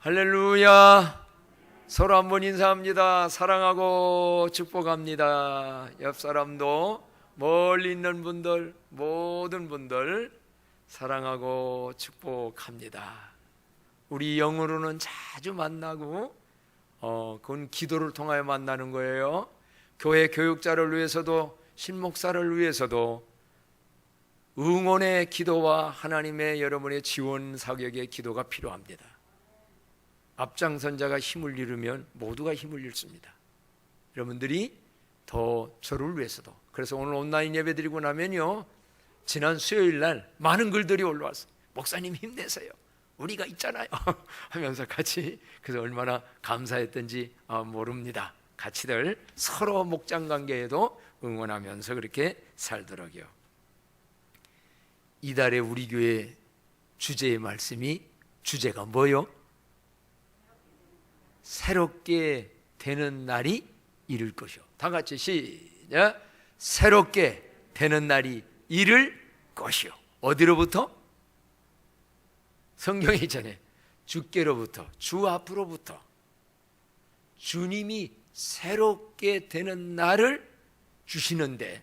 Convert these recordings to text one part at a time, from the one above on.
할렐루야. 서로 한번 인사합니다. 사랑하고 축복합니다. 옆 사람도, 멀리 있는 분들, 모든 분들 사랑하고 축복합니다. 우리 영으로는 자주 만나고 그건 기도를 통하여 만나는 거예요. 교회 교육자를 위해서도 신목사를 위해서도 응원의 기도와 하나님의 여러분의 지원 사격의 기도가 필요합니다. 앞장선자가 힘을 잃으면 모두가 힘을 잃습니다. 여러분들이 더 저를 위해서도. 그래서 오늘 온라인 예배 드리고 나면요, 지난 수요일 날 많은 글들이 올라왔어요. 목사님 힘내세요, 우리가 있잖아요 하면서 같이, 그래서 얼마나 감사했던지 모릅니다. 같이들 서로 목장관계에도 응원하면서 그렇게 살도록요. 이달의 우리 교회 주제의 말씀이, 주제가 뭐요? 새롭게 되는 날이 이를 것이요. 다 같이 시작. 새롭게 되는 날이 이를 것이요. 어디로부터? 성경이 전에 주께로부터, 주 앞으로부터 주님이 새롭게 되는 날을 주시는데,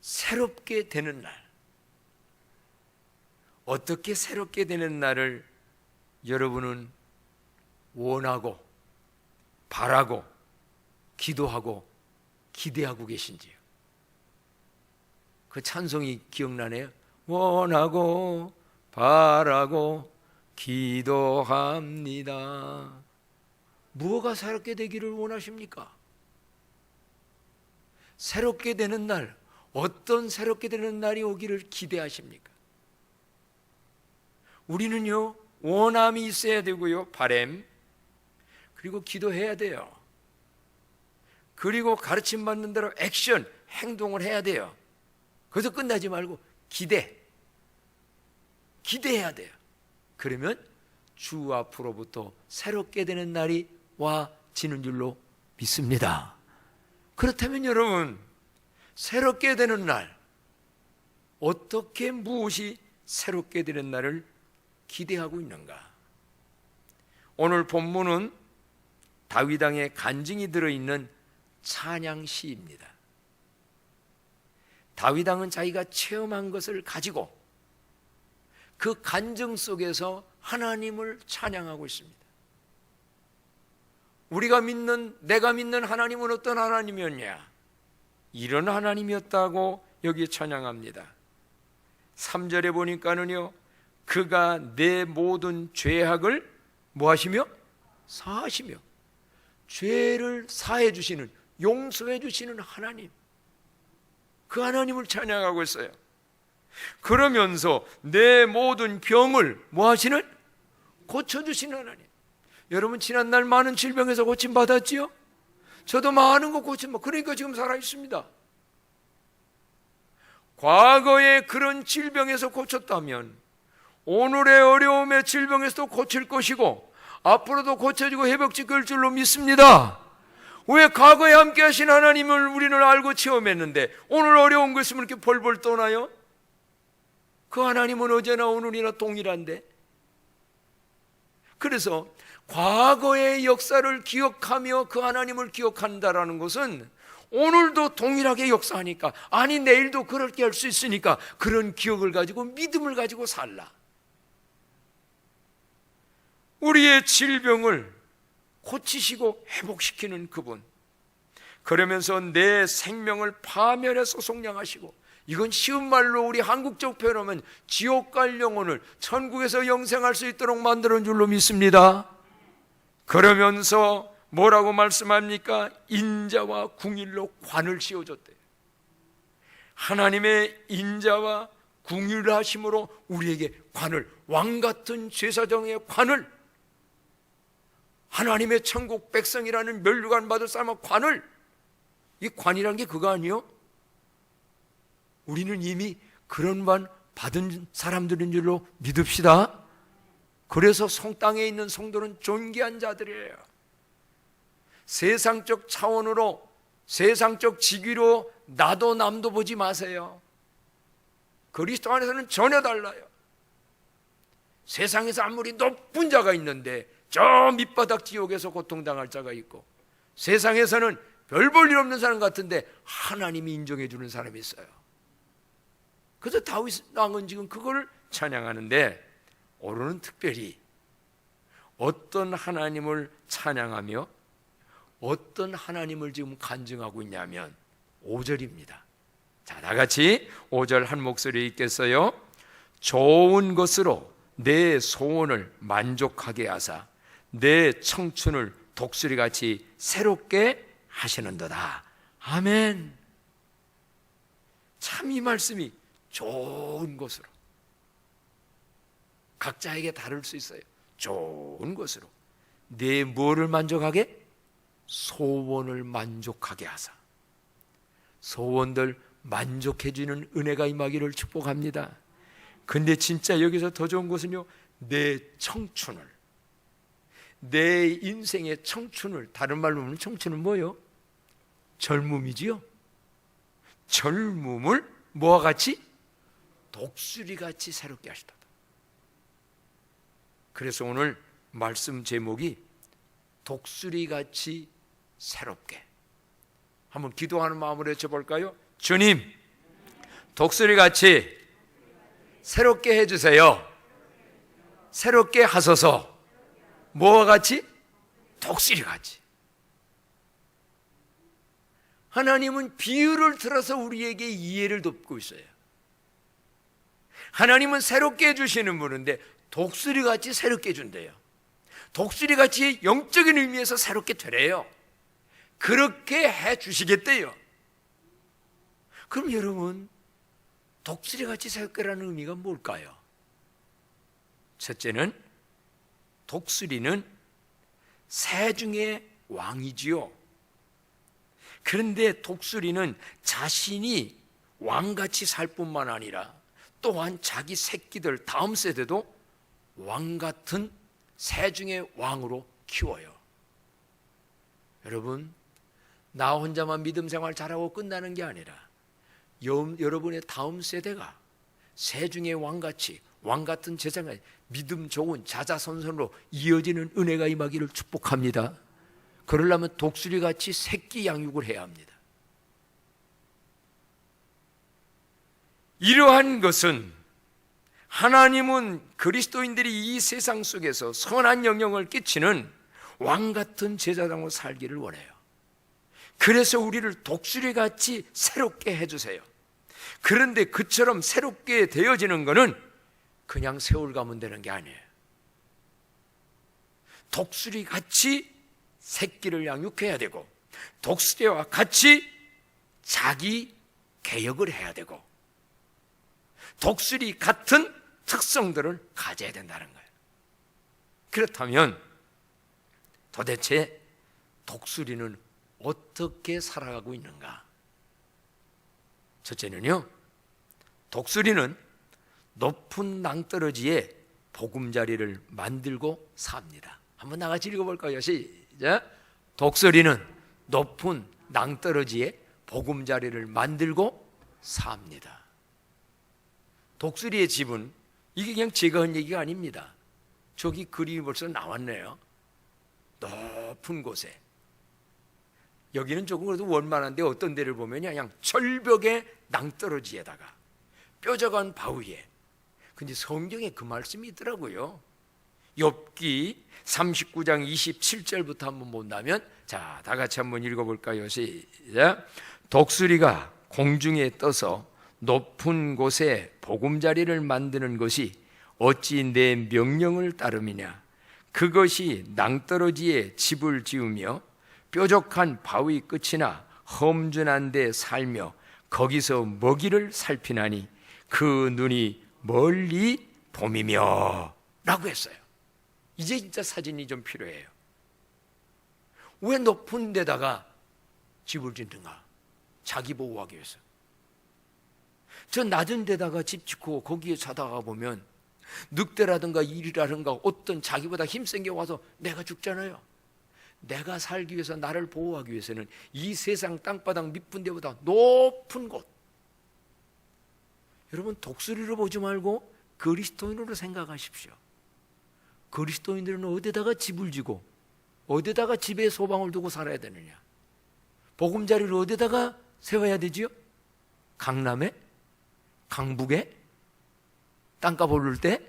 새롭게 되는 날, 어떻게 새롭게 되는 날을 여러분은 원하고 바라고 기도하고 기대하고 계신지요? 그 찬송이 기억나네요. 원하고 바라고 기도합니다. 무엇가 새롭게 되기를 원하십니까? 새롭게 되는 날, 어떤 새롭게 되는 날이 오기를 기대하십니까? 우리는요, 원함이 있어야 되고요, 바람, 그리고 기도해야 돼요. 그리고 가르침 받는 대로 액션, 행동을 해야 돼요. 그래서 끝나지 말고 기대해야 돼요. 그러면 주 앞으로부터 새롭게 되는 날이 와지는 줄로 믿습니다. 그렇다면 여러분, 새롭게 되는 날, 어떻게, 무엇이 새롭게 되는 날을 기대하고 있는가? 오늘 본문은 다윗 왕의 간증이 들어있는 찬양시입니다. 다윗 왕은 자기가 체험한 것을 가지고 그 간증 속에서 하나님을 찬양하고 있습니다. 우리가 믿는, 내가 믿는 하나님은 어떤 하나님이었냐? 이런 하나님이었다고 여기 찬양합니다. 3절에 보니까는요, 그가 내 모든 죄악을 뭐 하시며? 사하시며. 죄를 사해 주시는, 용서해 주시는 하나님, 그 하나님을 찬양하고 있어요. 그러면서 내 모든 병을 뭐 하시는? 고쳐주시는 하나님. 여러분, 지난날 많은 질병에서 고침받았지요? 저도 많은 거 고침받고, 그러니까 지금 살아있습니다. 과거에 그런 질병에서 고쳤다면 오늘의 어려움의 질병에서도 고칠 것이고 앞으로도 고쳐지고 회복시킬 줄로 믿습니다. 왜? 과거에 함께 하신 하나님을 우리는 알고 체험했는데 오늘 어려운 거 있으면 이렇게 벌벌 떠나요? 그 하나님은 어제나 오늘이나 동일한데. 그래서 과거의 역사를 기억하며 그 하나님을 기억한다라는 것은 오늘도 동일하게 역사하니까, 아니 내일도 그렇게 할 수 있으니까 그런 기억을 가지고 믿음을 가지고 살라. 우리의 질병을 고치시고 회복시키는 그분, 그러면서 내 생명을 파멸해서 속량하시고, 이건 쉬운 말로 우리 한국적 표현하면 지옥 갈 영혼을 천국에서 영생할 수 있도록 만드는 줄로 믿습니다. 그러면서 뭐라고 말씀합니까? 인자와 궁일로 관을 씌워줬대요. 하나님의 인자와 궁일하심으로 우리에게 관을, 왕같은 제사장의 관을, 하나님의 천국 백성이라는 면류관 받을 사람의 관을, 이 관이라는 게 그거 아니요? 우리는 이미 그런 관 받은 사람들인 줄로 믿읍시다. 그래서 땅에 있는 성도는 존귀한 자들이에요. 세상적 차원으로, 세상적 직위로 나도 남도 보지 마세요. 그리스도 안에서는 전혀 달라요. 세상에서 아무리 높은 자가 있는데 저 밑바닥 지옥에서 고통당할 자가 있고, 세상에서는 별 볼 일 없는 사람 같은데 하나님이 인정해 주는 사람이 있어요. 그래서 다윗 왕은 지금 그걸 찬양하는데, 오늘은 특별히 어떤 하나님을 찬양하며 어떤 하나님을 지금 간증하고 있냐면 5절입니다. 자, 다 같이 5절 한 목소리 읽겠어요? 좋은 것으로 내 소원을 만족하게 하사 내 청춘을 독수리같이 새롭게 하시는도다. 아멘. 참 이 말씀이 좋은 것으로, 각자에게 다를 수 있어요. 좋은 것으로 내 뭐를 만족하게? 소원을 만족하게 하사. 소원들 만족해주는 은혜가 임하기를 축복합니다. 근데 진짜 여기서 더 좋은 것은요, 내 청춘을, 내 인생의 청춘을, 다른 말로 하면 청춘은 뭐예요? 젊음이지요. 젊음을 뭐와 같이? 독수리같이 새롭게 하시다. 그래서 오늘 말씀 제목이 독수리같이 새롭게. 한번 기도하는 마음으로 외쳐볼까요? 주님, 독수리같이 새롭게 해주세요. 새롭게 하소서. 뭐와 같이? 독수리같이. 하나님은 비유를 들어서 우리에게 이해를 돕고 있어요. 하나님은 새롭게 해주시는 분인데 독수리같이 새롭게 해준대요. 독수리같이 영적인 의미에서 새롭게 되래요. 그렇게 해주시겠대요. 그럼 여러분, 독수리같이 새롭게라는 의미가 뭘까요? 첫째는, 독수리는 새 중에 왕이지요. 그런데 독수리는 자신이 왕같이 살 뿐만 아니라 또한 자기 새끼들, 다음 세대도 왕같은 새 중에 왕으로 키워요. 여러분, 나 혼자만 믿음 생활 잘하고 끝나는 게 아니라 여러분의 다음 세대가 새 중에 왕같이, 왕같은 제사가 믿음 좋은 자자손손으로 이어지는 은혜가 임하기를 축복합니다. 그러려면 독수리같이 새끼 양육을 해야 합니다. 이러한 것은, 하나님은 그리스도인들이 이 세상 속에서 선한 영향을 끼치는 왕같은 제사장으로 살기를 원해요. 그래서 우리를 독수리같이 새롭게 해주세요. 그런데 그처럼 새롭게 되어지는 것은 그냥 세월 가면 되는 게 아니에요. 독수리같이 새끼를 양육해야 되고, 독수리와 같이 자기 개혁을 해야 되고, 독수리 같은 특성들을 가져야 된다는 거예요. 그렇다면 도대체 독수리는 어떻게 살아가고 있는가? 첫째는요, 독수리는 높은 낭떠러지에 보금자리를 만들고 삽니다. 한번 나같이 읽어볼까요? 시작. 독수리는 높은 낭떠러지에 보금자리를 만들고 삽니다. 독수리의 집은, 이게 그냥 제가 한 얘기가 아닙니다. 저기 그림이 벌써 나왔네요. 높은 곳에. 여기는 조금 그래도 원만한데 어떤 데를 보면 그냥 절벽의 낭떠러지에다가 뾰족한 바위에. 근데 성경에 그 말씀이 있더라고요. 욥기 39장 27절부터 한번 본다면, 자, 다 같이 한번 읽어볼까요? 시작. 독수리가 공중에 떠서 높은 곳에 보금자리를 만드는 것이 어찌 내 명령을 따름이냐? 그것이 낭떠러지에 집을 지으며 뾰족한 바위 끝이나 험준한 데 살며 거기서 먹이를 살피나니 그 눈이 멀리 봄이며 라고 했어요. 이제 진짜 사진이 좀 필요해요. 왜 높은 데다가 집을 짓는가? 자기 보호하기 위해서. 저 낮은 데다가 집 짓고 거기에 자다가 보면 늑대라든가 일이라든가 어떤 자기보다 힘센 게 와서 내가 죽잖아요. 내가 살기 위해서, 나를 보호하기 위해서는 이 세상 땅바닥 밑분 데보다 높은 곳. 여러분, 독수리로 보지 말고 그리스도인으로 생각하십시오. 그리스도인들은 어디다가 집을 지고 어디다가 집에 소방을 두고 살아야 되느냐? 보금자리를 어디다가 세워야 되지요? 강남에? 강북에? 땅값 오를 때?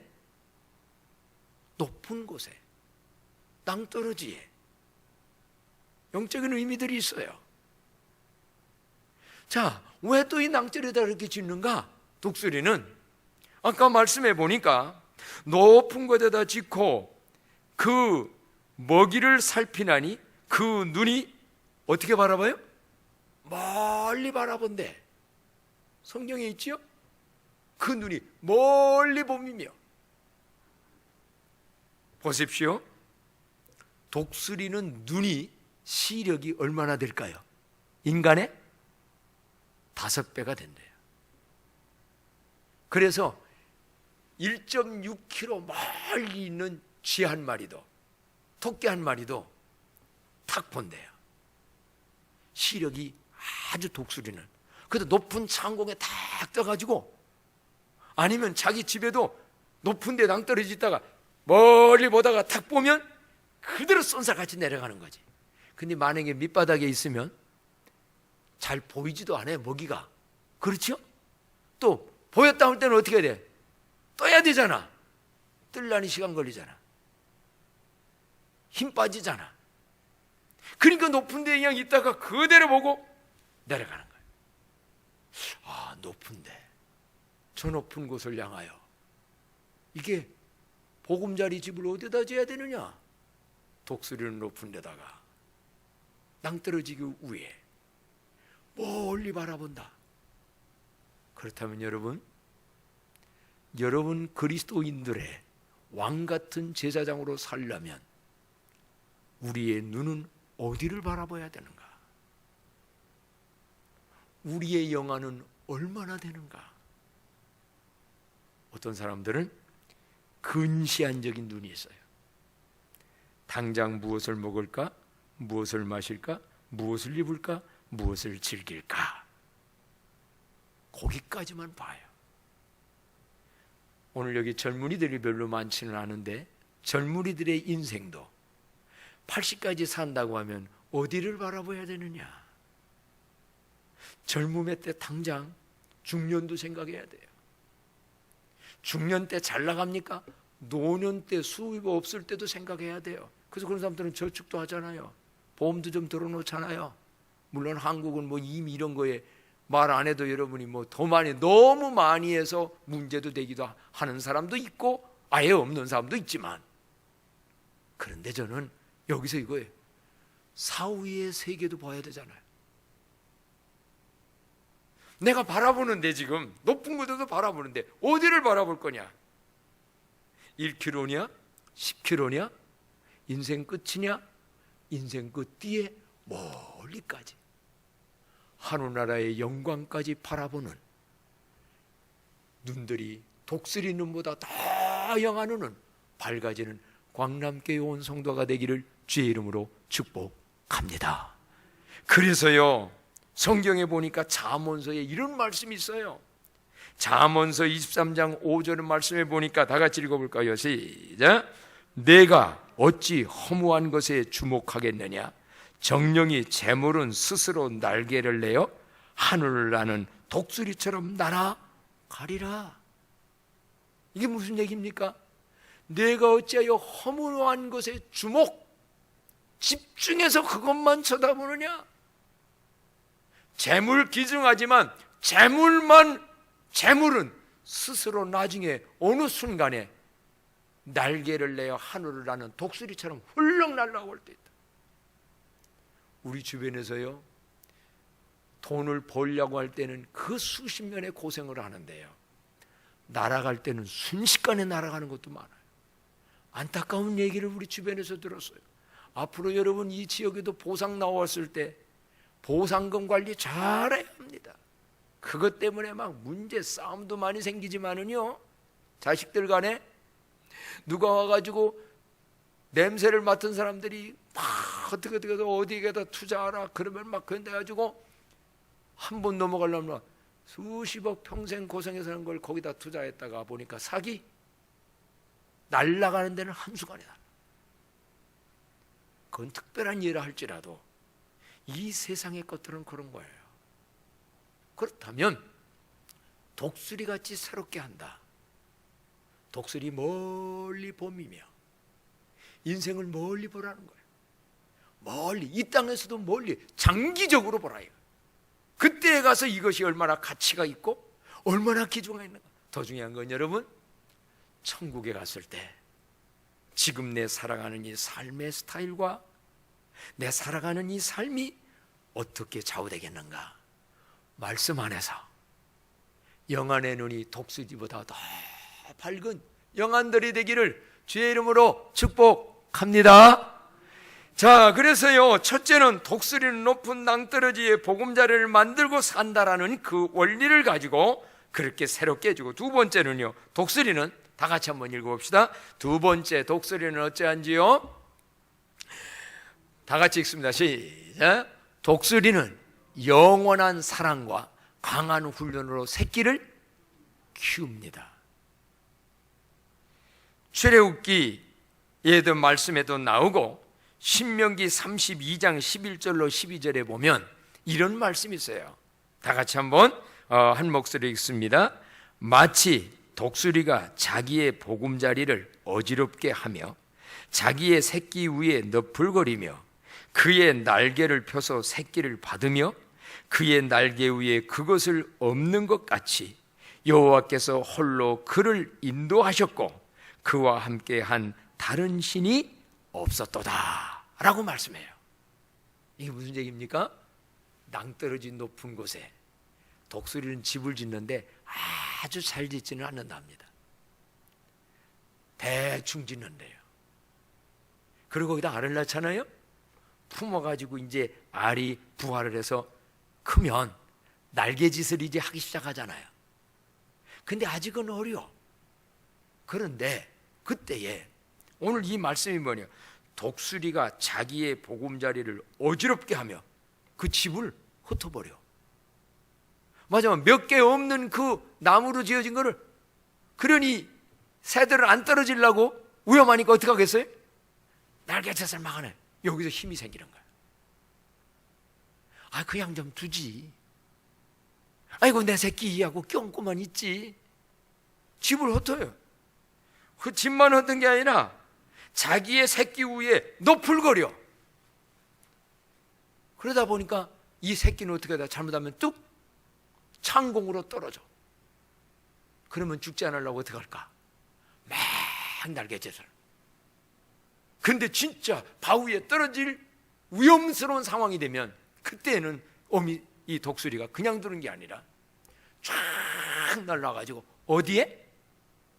높은 곳에, 땅떨어지에. 영적인 의미들이 있어요. 자, 왜 또 이 낭떠러지에다 이렇게 짓는가? 독수리는 아까 말씀해 보니까 높은 곳에다 짓고 그 먹이를 살피나니 그 눈이 어떻게 바라봐요? 멀리 바라본대. 성경에 있지요? 그 눈이 멀리 봄이며. 보십시오. 독수리는 눈이 시력이 얼마나 될까요? 인간의 5배가 된대요. 그래서 1.6km 멀리 있는 쥐 한 마리도, 토끼 한 마리도 탁 본대요. 시력이 아주, 독수리는. 그래도 높은 창공에 탁 떠가지고, 아니면 자기 집에도 높은 데 낭떠러지 있다가 멀리 보다가 탁 보면 그대로 쏜살같이 내려가는 거지. 근데 만약에 밑바닥에 있으면 잘 보이지도 않아요, 먹이가. 그렇죠? 또 보였다 할 때는 어떻게 해야 돼? 떠야 되잖아. 뜰라니 시간 걸리잖아. 힘 빠지잖아. 그러니까 높은 데에 그냥 있다가 그대로 보고 내려가는 거예요. 아, 높은데, 저 높은 곳을 향하여. 이게 보금자리 집을 어디다 지어야 되느냐? 독수리는 높은 데다가, 낭떠러지기 위에 멀리 바라본다. 그렇다면 여러분 그리스도인들의 왕같은 제사장으로 살려면 우리의 눈은 어디를 바라봐야 되는가? 우리의 영안은 얼마나 되는가? 어떤 사람들은 근시안적인 눈이 있어요. 당장 무엇을 먹을까? 무엇을 마실까? 무엇을 입을까? 무엇을 즐길까? 거기까지만 봐요. 오늘 여기 젊은이들이 별로 많지는 않은데 젊은이들의 인생도 80까지 산다고 하면 어디를 바라봐야 되느냐? 젊음의 때 당장 중년도 생각해야 돼요. 중년 때 잘 나갑니까? 노년 때 수입 없을 때도 생각해야 돼요. 그래서 그런 사람들은 저축도 하잖아요. 보험도 좀 들어놓잖아요. 물론 한국은 뭐 이미 이런 거에 말 안 해도 여러분이 뭐 더 많이, 너무 많이 해서 문제도 되기도 하는 사람도 있고 아예 없는 사람도 있지만, 그런데 저는 여기서 이거예요. 사후의 세계도 봐야 되잖아요. 내가 바라보는데, 지금 높은 곳에도 바라보는데 어디를 바라볼 거냐? 1km냐? 10km냐? 인생 끝이냐? 인생 끝 뒤에 멀리까지 하늘나라의 영광까지 바라보는 눈들이 독수리 눈보다 더 영한 눈은 밝아지는 광남교회 온 성도가 되기를 주의 이름으로 축복합니다. 그래서요, 성경에 보니까 잠언서에 이런 말씀이 있어요. 잠언서 23장 5절 말씀에 보니까 다 같이 읽어볼까요? 시작. 내가 어찌 허무한 것에 주목하겠느냐? 정령이 재물은 스스로 날개를 내어 하늘을 나는 독수리처럼 날아가리라. 이게 무슨 얘기입니까? 내가 어찌하여 허무한 것에 집중해서 그것만 쳐다보느냐? 재물 기증하지만 재물은 스스로 나중에 어느 순간에 날개를 내어 하늘을 나는 독수리처럼 훌렁 날아올 때 있다. 우리 주변에서요, 돈을 벌려고 할 때는 그 수십 년의 고생을 하는데요, 날아갈 때는 순식간에 날아가는 것도 많아요. 안타까운 얘기를 우리 주변에서 들었어요. 앞으로 여러분 이 지역에도 보상 나왔을 때 보상금 관리 잘해야 합니다. 그것 때문에 막 문제 싸움도 많이 생기지만은요, 자식들 간에 누가 와가지고 냄새를 맡은 사람들이 막 어떻게 어디에다 투자하라 그러면 막 그래가지고 한 번 넘어가려면 수십억 평생 고생해서 하는 걸 거기다 투자했다가 보니까 사기. 날아가는 데는 한순간이다. 그건 특별한 예라 할지라도 이 세상의 것들은 그런 거예요. 그렇다면 독수리같이 새롭게 한다. 독수리 멀리 봄이며 인생을 멀리 보라는 거예요. 멀리, 이 땅에서도 멀리 장기적으로 보라. 그때에 가서 이것이 얼마나 가치가 있고 얼마나 기중가 있는가. 더 중요한 건 여러분, 천국에 갔을 때 지금 내 살아가는 이 삶의 스타일과 내 살아가는 이 삶이 어떻게 좌우되겠는가. 말씀 안에서 영안의 눈이 독수리보다 더 밝은 영안들이 되기를 주의 이름으로 축복합니다. 자, 그래서요, 첫째는 독수리는 높은 낭떠러지에 보금자리를 만들고 산다라는 그 원리를 가지고 그렇게 새롭게 해주고, 두 번째는요, 독수리는 다 같이 한번 읽어봅시다. 두 번째, 독수리는 어찌한지요? 다 같이 읽습니다. 시작. 독수리는 영원한 사랑과 강한 훈련으로 새끼를 키웁니다. 출애굽기에도 말씀에도 나오고 신명기 32장 11절로 12절에 보면 이런 말씀이 있어요. 다 같이 한번 한 목소리 읽습니다. 마치 독수리가 자기의 보금자리를 어지럽게 하며 자기의 새끼 위에 너풀거리며 그의 날개를 펴서 새끼를 받으며 그의 날개 위에 그것을 엎는 것 같이 여호와께서 홀로 그를 인도하셨고 그와 함께한 다른 신이 없었도다 라고 말씀해요. 이게 무슨 얘기입니까? 낭떠러진 높은 곳에 독수리는 집을 짓는데 아주 잘 짓지는 않는답니다. 대충 짓는데요. 그리고 거기다 알을 낳잖아요. 품어가지고 이제 알이 부화를 해서 크면 날개짓을 이제 하기 시작하잖아요. 근데 아직은 어려. 그런데 그때에 오늘 이 말씀이 뭐냐? 독수리가 자기의 보금자리를 어지럽게 하며 그 집을 흩어버려. 맞아, 몇 개 없는 그 나무로 지어진 거를, 그러니 새들은 안 떨어지려고 위험하니까 어떻게 하겠어요? 날개짓을 막아내. 여기서 힘이 생기는 거야. 아, 그냥 좀 두지. 아이고, 내 새끼 하고 껴안고만 있지. 집을 흩어요. 그 집만 흩은 게 아니라 자기의 새끼 위에 너풀거려. 그러다 보니까 이 새끼는 어떻게 하다 잘못하면 뚝 창공으로 떨어져. 그러면 죽지 않으려고 어떻게 할까? 막 날개짓을. 근데 진짜 바위에 떨어질 위험스러운 상황이 되면 그때는 이 독수리가 그냥 두는 게 아니라 쫙 날아가지고 어디에?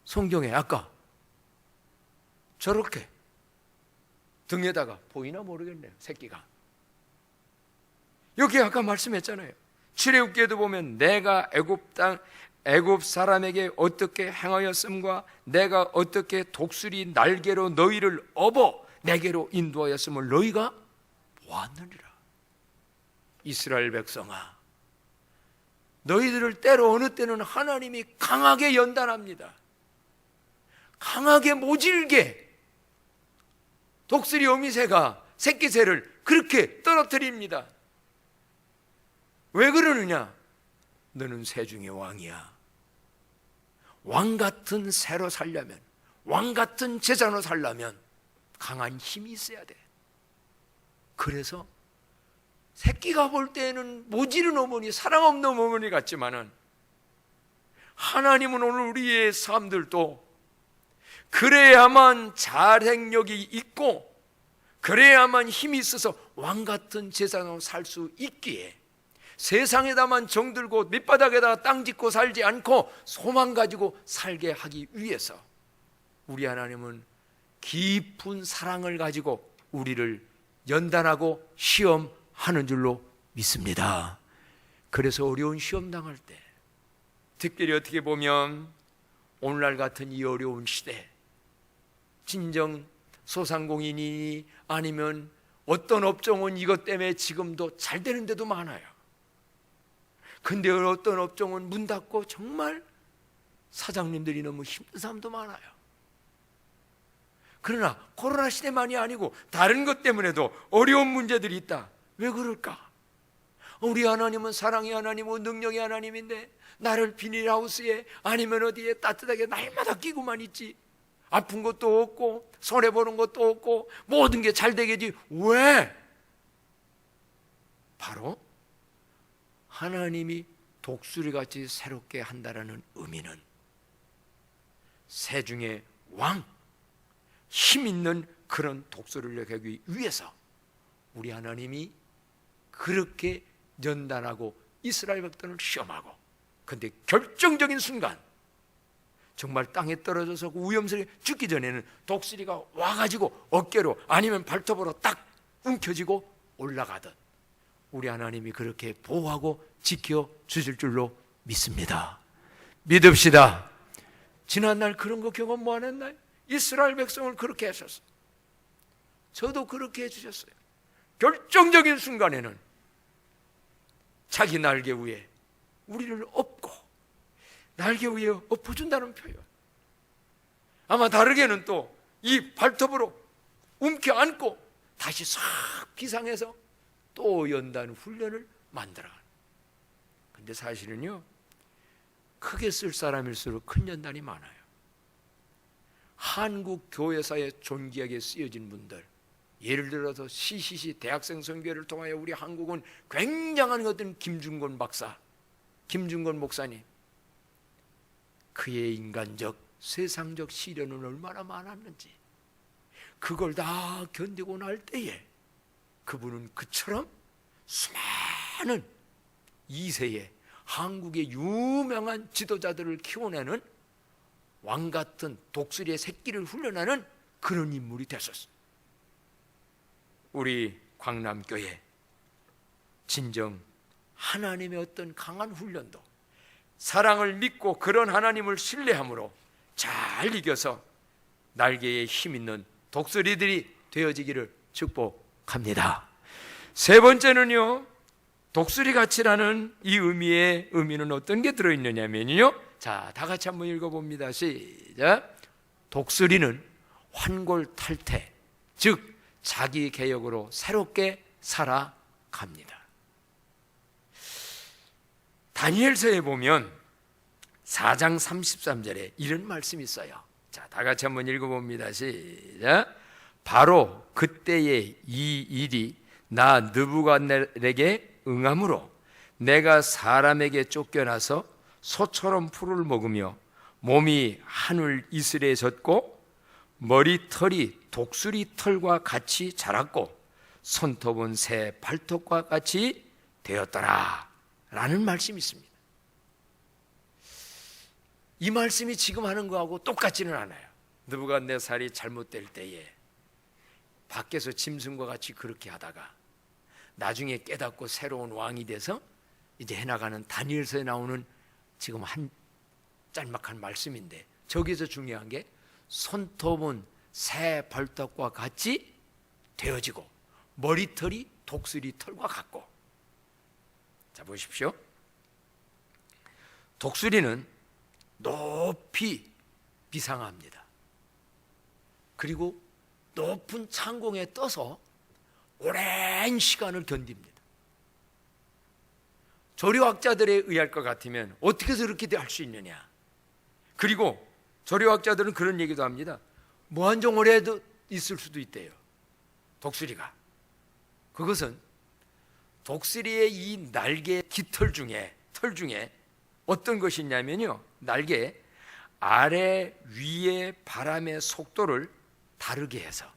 성경에 아까 저렇게 등에다가, 보이나 모르겠네요, 새끼가. 여기 아까 말씀했잖아요. 출애굽기에도 보면 내가 애굽 사람에게 어떻게 행하였음과 내가 어떻게 독수리 날개로 너희를 업어 내게로 인도하였음을 너희가 보았느니라. 이스라엘 백성아, 너희들을 때로 어느 때는 하나님이 강하게 연단합니다. 강하게 모질게 독수리 어미새가 새끼새를 그렇게 떨어뜨립니다. 왜 그러느냐? 너는 새 중의 왕이야. 왕 같은 새로 살려면, 왕 같은 제자로 살려면 강한 힘이 있어야 돼. 그래서 새끼가 볼 때는 모지른 어머니, 사랑 없는 어머니 같지만은 하나님은 오늘 우리의 삶들도 그래야만 자생력이 있고 그래야만 힘이 있어서 왕 같은 제사장으로 살 수 있기에 세상에다만 정들고 밑바닥에다가 땅 짓고 살지 않고 소망 가지고 살게 하기 위해서 우리 하나님은 깊은 사랑을 가지고 우리를 연단하고 시험하는 줄로 믿습니다. 그래서 어려운 시험 당할 때, 특별히 어떻게 보면 오늘날 같은 이 어려운 시대, 진정 소상공인이니 아니면 어떤 업종은 이것 때문에 지금도 잘 되는 데도 많아요. 근데 어떤 업종은 문 닫고 정말 사장님들이 너무 힘든 사람도 많아요. 그러나 코로나 시대만이 아니고 다른 것 때문에도 어려운 문제들이 있다. 왜 그럴까? 우리 하나님은 사랑의 하나님이고 능력의 하나님인데 나를 비닐하우스에 아니면 어디에 따뜻하게 날마다 끼고만 있지. 아픈 것도 없고 손해보는 것도 없고 모든 게 잘 되겠지. 왜? 바로 하나님이 독수리같이 새롭게 한다라는 의미는 새 중에 왕, 힘 있는 그런 독수리를 하기 위해서 우리 하나님이 그렇게 연단하고 이스라엘 백성을 시험하고, 근데 결정적인 순간 정말 땅에 떨어져서 위험스레 죽기 전에는 독수리가 와가지고 어깨로 아니면 발톱으로 딱 움켜쥐고 올라가듯 우리 하나님이 그렇게 보호하고 지켜주실 줄로 믿습니다. 믿읍시다. 지난날 그런 거 경험 뭐 안 했나요? 이스라엘 백성을 그렇게 하셨어요. 저도 그렇게 해주셨어요. 결정적인 순간에는 자기 날개 위에 우리를 엎고 날개 위에 엎어준다는 표현. 아마 다르게는 또 이 발톱으로 움켜 안고 다시 싹 비상해서 또 연단 훈련을 만들어가는. 근데 사실은요, 크게 쓸 사람일수록 큰 연단이 많아요. 한국 교회사에 존귀하게 쓰여진 분들, 예를 들어서 CCC 대학생 선교회를 통하여 우리 한국은 굉장한 어떤 김중건 박사, 김중건 목사님, 그의 인간적 세상적 시련은 얼마나 많았는지 그걸 다 견디고 날 때에 그분은 그처럼 수많은 2세의 한국의 유명한 지도자들을 키워내는 왕같은 독수리의 새끼를 훈련하는 그런 인물이 됐었어요. 우리 광남교회 진정 하나님의 어떤 강한 훈련도 사랑을 믿고 그런 하나님을 신뢰함으로 잘 이겨서 날개에 힘 있는 독수리들이 되어지기를 축복합니다. 세 번째는요, 독수리같이라는 이 의미는 어떤 게 들어있느냐면요, 자, 다 같이 한번 읽어봅니다. 시작. 독수리는 환골탈태, 즉 자기 개혁으로 새롭게 살아갑니다. 다니엘서에 보면 4장 33절에 이런 말씀이 있어요. 자, 다 같이 한번 읽어봅니다. 시작. 바로 그때의 이 일이 나 느부갓네살에게 응함으로 내가 사람에게 쫓겨나서 소처럼 풀을 먹으며 몸이 하늘 이슬에 젖고 머리털이 독수리 털과 같이 자랐고 손톱은 새 발톱과 같이 되었더라 라는 말씀이 있습니다. 이 말씀이 지금 하는 거하고 똑같지는 않아요. 느부갓네살이 잘못될 때에 밖에서 짐승과 같이 그렇게 하다가 나중에 깨닫고 새로운 왕이 돼서 이제 해나가는 다니엘서에 나오는 지금 한 짤막한 말씀인데, 저기서 중요한 게 손톱은 새 발톱과 같이 되어지고 머리털이 독수리 털과 같고. 자, 보십시오. 독수리는 높이 비상합니다. 그리고 높은 창공에 떠서 오랜 시간을 견딥니다. 조류학자들에 의할 것 같으면 어떻게 해서 그렇게 할 수 있느냐. 그리고 조류학자들은 그런 얘기도 합니다. 무한정오래도 있을 수도 있대요, 독수리가. 그것은 독수리의 이 날개 깃털 중에, 털 중에 어떤 것이 있냐면요, 날개 아래 위에 바람의 속도를 다르게 해서,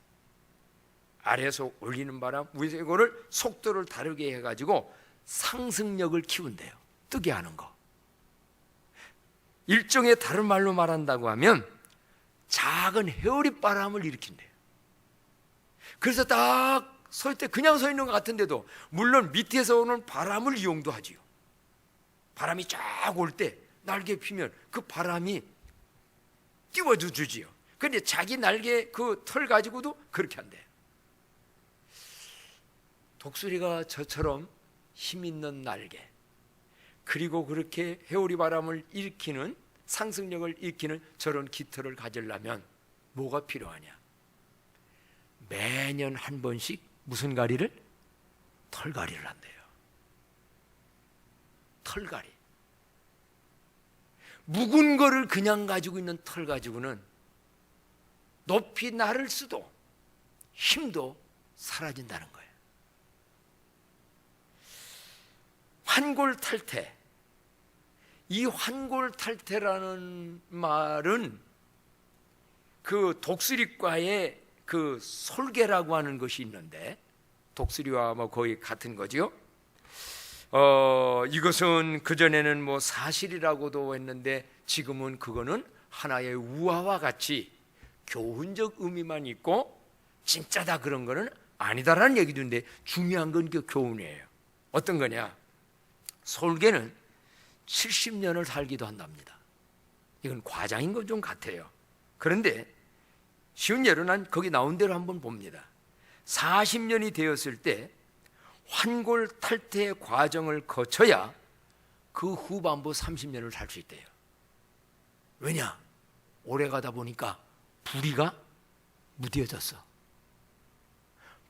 아래에서 올리는 바람, 위에서 이거를 속도를 다르게 해가지고 상승력을 키운대요. 뜨게 하는 거. 일종의 다른 말로 말한다고 하면 작은 해오리 바람을 일으킨대요. 그래서 딱 설 때 그냥 서 있는 것 같은데도 물론 밑에서 오는 바람을 이용도 하지요. 바람이 쫙 올 때 날개 피면 그 바람이 띄워주지요. 그런데 자기 날개 그 털 가지고도 그렇게 한대요. 독수리가 저처럼 힘 있는 날개, 그리고 그렇게 해오리 바람을 일으키는, 상승력을 일으키는 저런 깃털을 가지려면 뭐가 필요하냐? 매년 한 번씩 무슨 가리를? 털가리를 한대요. 털가리. 묵은 거를 그냥 가지고 있는 털 가지고는 높이 날을 수도 힘도 사라진다는 거예요. 환골탈태. 이 환골탈태라는 말은 그 독수리과의 그 솔개라고 하는 것이 있는데, 독수리와 뭐 거의 같은 거죠. 이것은 그전에는 뭐 사실이라고도 했는데 지금은 그거는 하나의 우화와 같이 교훈적 의미만 있고 진짜다 그런 거는 아니다라는 얘기도 있는데, 중요한 건 그 교훈이에요. 어떤 거냐? 솔개는 70년을 살기도 한답니다. 이건 과장인 건 좀 같아요. 그런데 쉬운 예로 난 거기 나온 대로 한번 봅니다. 40년이 되었을 때 환골탈태 과정을 거쳐야 그 후반부 30년을 살 수 있대요. 왜냐? 오래 가다 보니까 부리가 무뎌졌어.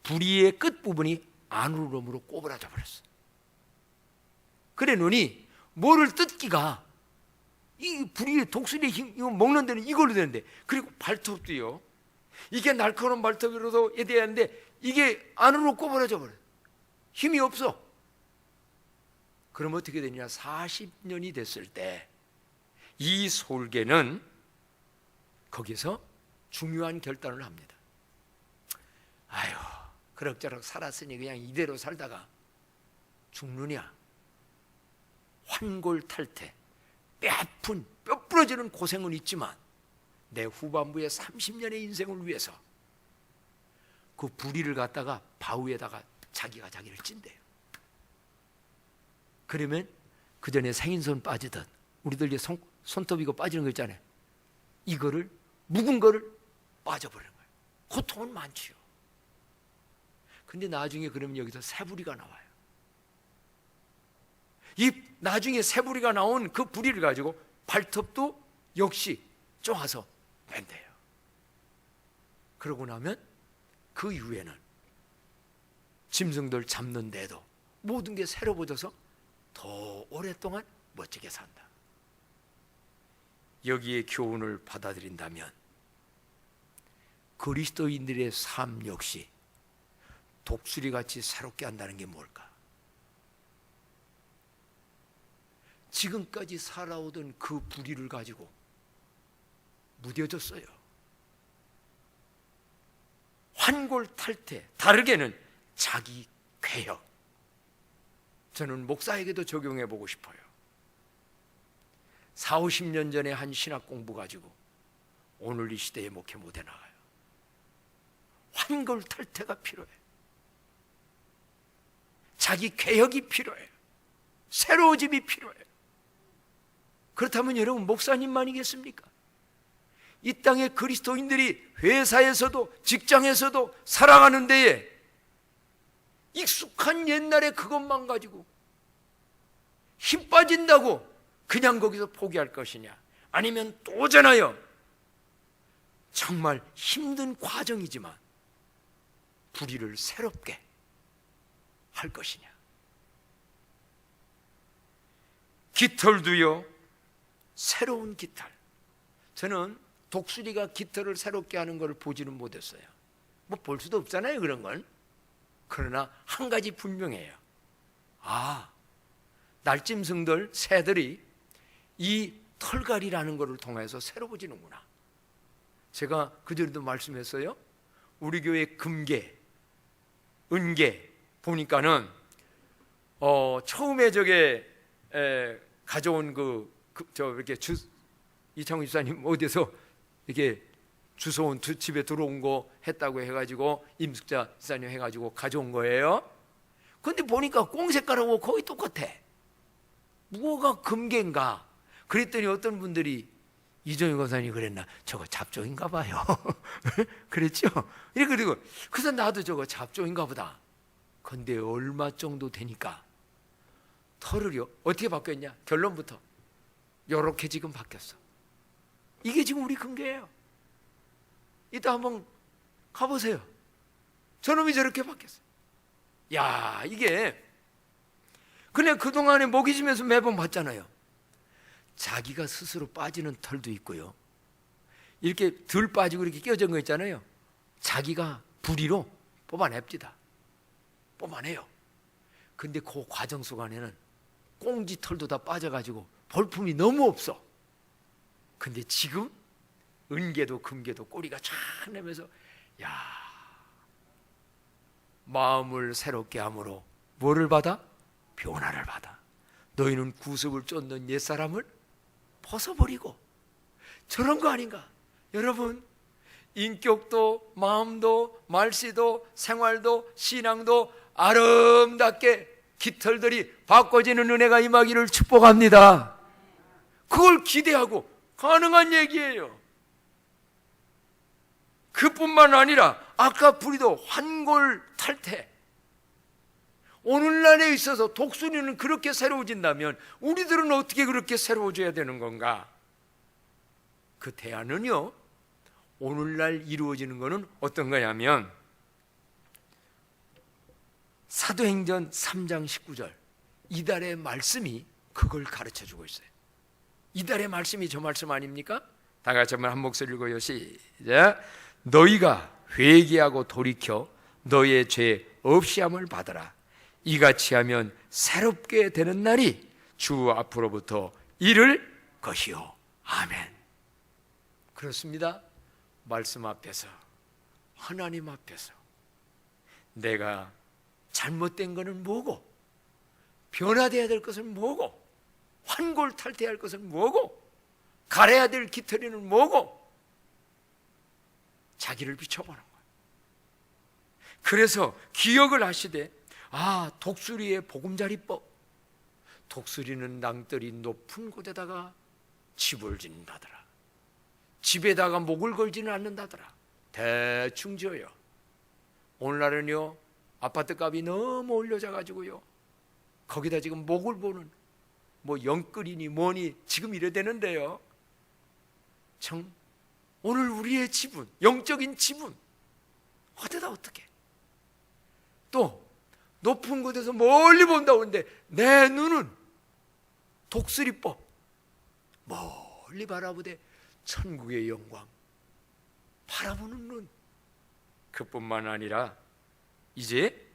부리의 끝부분이 안으로므로 꼬부라져 버렸어. 그래 놓으니 뭐를 뜯기가, 이 부리의 독수리의 힘, 이거 먹는 데는 이걸로 되는데, 그리고 발톱도요, 이게 날카로운 발톱으로도 해야 하는데 이게 안으로 꼬부라져 버려요. 힘이 없어. 그럼 어떻게 되냐? 40년이 됐을 때 이 솔개는 거기서 중요한 결단을 합니다. 아유, 그럭저럭 살았으니 그냥 이대로 살다가 죽느냐? 환골탈태, 뼈 아픈, 뼈 부러지는 고생은 있지만 내 후반부의 30년의 인생을 위해서 그 부리를 갖다가 바위에다가 자기가 자기를 찐대요. 그러면 그 전에 생인손 빠지던, 우리들 이제 손톱 이거 빠지는 거 있잖아요. 이거를, 묵은 거를 빠져버리는 거예요. 고통은 많지요. 근데 나중에 그러면 여기서 새부리가 나와요. 이 나중에 새부리가 나온 그 부리를 가지고 발톱도 역시 쪼아서 뺀대요. 그러고 나면 그 이후에는 짐승들 잡는데도 모든 게 새로워져서 더 오랫동안 멋지게 산다. 여기에 교훈을 받아들인다면 그리스도인들의 삶 역시 독수리같이 새롭게 한다는 게 뭘까? 지금까지 살아오던 그 부리를 가지고 무뎌졌어요. 환골탈태, 다르게는 자기 쾌역. 저는 목사에게도 적용해 보고 싶어요. 40, 50년 전에 한 신학 공부 가지고 오늘 이 시대에 목회 못해 나가요. 환골탈태가 필요해. 자기 쾌역이 필요해. 새로워짐이 필요해. 그렇다면 여러분 목사님만이겠습니까? 이 땅의 그리스도인들이 회사에서도 직장에서도 살아가는 데에 익숙한 옛날에 그것만 가지고 힘 빠진다고 그냥 거기서 포기할 것이냐, 아니면 도전하여 정말 힘든 과정이지만 부리를 새롭게 할 것이냐. 깃털도요, 새로운 깃털. 저는 독수리가 깃털을 새롭게 하는 것을 보지는 못했어요. 뭐 볼 수도 없잖아요, 그런 건. 그러나 한 가지 분명해요. 아, 날짐승들, 새들이 이 털갈이라는 것을 통해서 새로워지는구나. 제가 그전에도 말씀했어요. 우리 교회 금계, 은계 보니까는 처음에 저게 가져온 이렇게 이창훈 집사님 어디서 이렇게 주워온 집에 들어온 거 했다고 해가지고 임숙자 집사님 해가지고 가져온 거예요. 근데 보니까 꽁색깔하고 거의 똑같아. 뭐가 금괴인가? 그랬더니 어떤 분들이 이종희 권사님이 그랬나? 저거 잡종인가 봐요. 그랬죠? 그리고 그래서 나도 저거 잡종인가 보다. 근데 얼마 정도 되니까 털을요 어떻게 바뀌었냐? 결론부터 요렇게 지금 바뀌었어. 이게 지금 우리 금괴예요. 이따 한번 가보세요. 저놈이 저렇게 바뀌었어요. 야, 이게 그냥 그동안에 먹이 주면서 매번 봤잖아요. 자기가 스스로 빠지는 털도 있고요, 이렇게 덜 빠지고 이렇게 끼어진 거 있잖아요. 자기가 부리로 뽑아냅니다. 뽑아내요. 근데 그 과정 속 안에는 꽁지 털도 다 빠져가지고 볼품이 너무 없어. 근데 지금 은개도 금개도 꼬리가 쫙 내면서, 야, 마음을 새롭게 함으로 뭐를 받아? 변화를 받아. 너희는 구습을 쫓는 옛사람을 벗어버리고. 저런 거 아닌가? 여러분, 인격도 마음도 말씨도 생활도 신앙도 아름답게 깃털들이 바꿔지는 은혜가 임하기를 축복합니다. 그걸 기대하고 가능한 얘기예요. 그뿐만 아니라 아까 부리도 환골탈태. 오늘날에 있어서 독수리는 그렇게 새로워진다면 우리들은 어떻게 그렇게 새로워져야 되는 건가? 그 대안은요, 오늘날 이루어지는 것은 어떤 거냐면 사도행전 3장 19절 이달의 말씀이 그걸 가르쳐주고 있어요. 이달의 말씀이 저 말씀 아닙니까? 다 같이 한번 한 목소리 읽어요. 시작. 너희가 회개하고 돌이켜 너희의 죄 없이함을 받아라. 이같이 하면 새롭게 되는 날이 주 앞으로부터 이를 것이요. 아멘. 그렇습니다. 말씀 앞에서, 하나님 앞에서 내가 잘못된 것은 뭐고, 변화되어야 될 것은 뭐고, 환골탈태할 것은 뭐고, 가려야 될 깃털이는 뭐고, 자기를 비춰보는 거예요. 그래서 기억을 하시되, 아, 독수리의 보금자리법. 독수리는 낭떠리 높은 곳에다가 집을 짓는다더라. 집에다가 목을 걸지는 않는다더라. 대충 지어요. 오늘날은요, 아파트 값이 너무 올려져가지고요, 거기다 지금 목을 보는 뭐 영끌이니 뭐니 지금 이래 되는데요, 참 오늘 우리의 지분, 영적인 지분 어디다 어떻게 또 높은 곳에서 멀리 본다고 하는데 내 눈은 독수리법, 멀리 바라보되 천국의 영광 바라보는 눈. 그뿐만 아니라 이제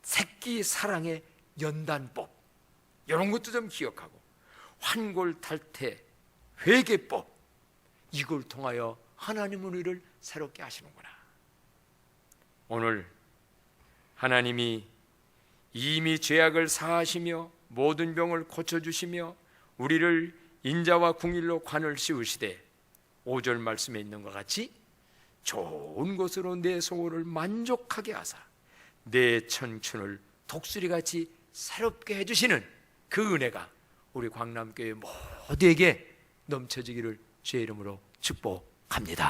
새끼 사랑의 연단법, 이런 것도 좀 기억하고, 환골탈태 회개법, 이걸 통하여 하나님은 우리를 새롭게 하시는구나. 오늘 하나님이 이미 죄악을 사하시며 모든 병을 고쳐주시며 우리를 인자와 궁일로 관을 씌우시되 5절 말씀에 있는 것 같이 좋은 것으로 내 소원을 만족하게 하사 내 청춘을 독수리같이 새롭게 해주시는 그 은혜가 우리 광남교회 모두에게 넘쳐지기를 주의 이름으로 축복합니다.